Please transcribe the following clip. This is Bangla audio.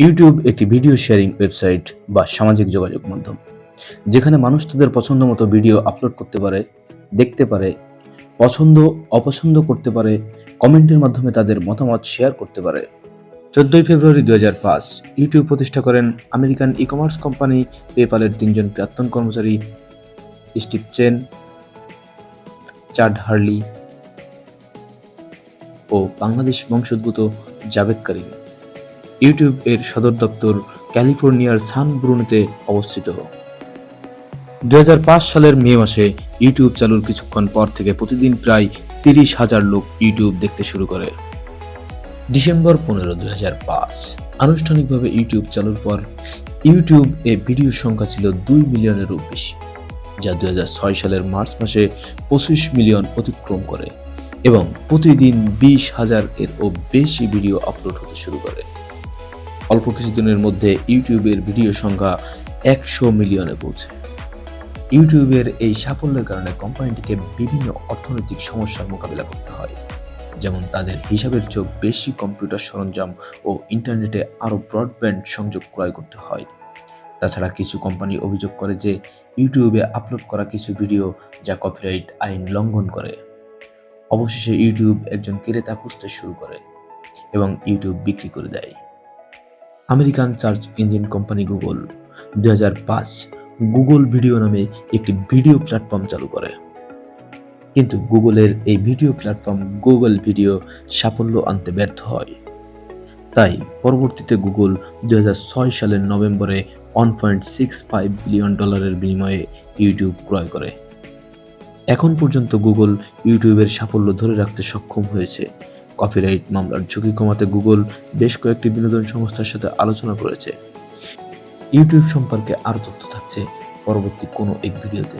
ইউটিউব একটি ভিডিও শেয়ারিং ওয়েবসাইট বা সামাজিক যোগাযোগ মাধ্যম, যেখানে মানুষ তাদের পছন্দ মতো ভিডিও আপলোড করতে পারে, দেখতে পারে, পছন্দ অপছন্দ করতে পারে, কমেন্টের মাধ্যমে তাদের মতামত শেয়ার করতে পারে। 14 ফেব্রুয়ারি 2005 ইউটিউব প্রতিষ্ঠা করেন আমেরিকান ই কমার্স কোম্পানি পেপ্যালের তিনজন প্রাক্তন কর্মচারী স্টিভ চেন, চাড হার্লি ও বাংলাদেশ বংশোদ্ভূত জাভেদ করিম। ইউটিউব এর সদর দপ্তর ক্যালিফোর্নিয়ার সান ব্রুনোতে অবস্থিত। 2005 সালের মে মাসে ইউটিউব চালুর কিছুক্ষণ পর থেকে প্রতিদিন প্রায় 30,000 লোক ইউটিউব দেখতে শুরু করে। ডিসেম্বর 15, 2005 আনুষ্ঠানিকভাবে ইউটিউব চালুর পর ইউটিউব এ ভিডিওর সংখ্যা ছিল 2 মিলিয়নেরও বেশি, যা 2006 সালের মার্চ মাসে 25 মিলিয়ন অতিক্রম করে এবং প্রতিদিন 20,000 এরও বেশি ভিডিও আপলোড হতে শুরু করে। অল্প কিছুদিনের মধ্যে ইউটিউবের ভিডিও সংখ্যা 100 মিলিয়নে পৌঁছে। ইউটিউবের এই সাফল্যের কারণে কোম্পানিটিকে বিভিন্ন অর্থনৈতিক সমস্যার মোকাবিলা করতে হয়, যেমন তাদের হিসাবের চেয়েও বেশি কম্পিউটার সরঞ্জাম ও ইন্টারনেটে আরও ব্রডব্যান্ড সংযোগ ক্রয় করতে হয়। তাছাড়া কিছু কোম্পানি অভিযোগ করে যে ইউটিউবে আপলোড করা কিছু ভিডিও যা কপিরাইট আইন লঙ্ঘন করে। অবশেষে ইউটিউব একজন ক্রেতা খুঁজতে শুরু করে এবং ইউটিউব বিক্রি করে দেয়। American search engine company Google 2005 Google video নামে একটি ভিডিও প্ল্যাটফর্ম চালু করে, কিন্তু গুগলের এই ভিডিও প্ল্যাটফর্ম গুগল ভিডিও সাফল্য আনতে ব্যর্থ হয়। তাই পরবর্তীতে গুগল 2006 সালের নভেম্বরে $1.65 বিলিয়ন বিনিময়ে ইউটিউব ক্রয় করে। এখন পর্যন্ত গুগল ইউটিউবের সাফল্য ধরে রাখতে সক্ষম হয়েছে। কপিরাইট মামলার ঝুঁকি কমাতে গুগল বেশ কয়েকটি বিনোদন সংস্থার সাথে আলোচনা করেছে। ইউটিউব সম্পর্কে আরও তথ্য থাকছে পরবর্তী কোনো এক ভিডিওতে।